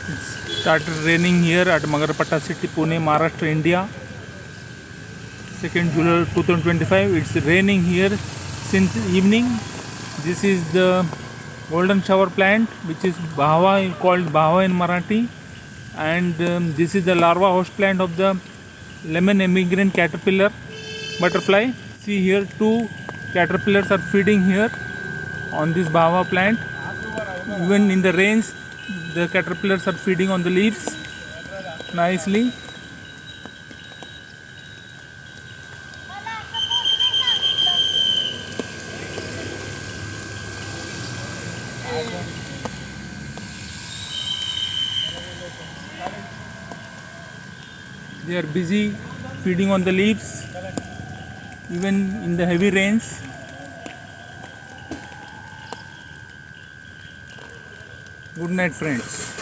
It started raining here at Magarpatta city, Pune, Maharashtra, India. 2nd July 2025. It's raining here since evening. This is the golden shower plant, which is Bahava, called Bahava in Marathi, and this is the larva host plant of the lemon emigrant caterpillar butterfly. See here, two caterpillars are feeding here on this Bahava plant. Even in the rains, the caterpillars are feeding on the leaves nicely. They are busy feeding on the leaves even in the heavy rains. Good night, friends.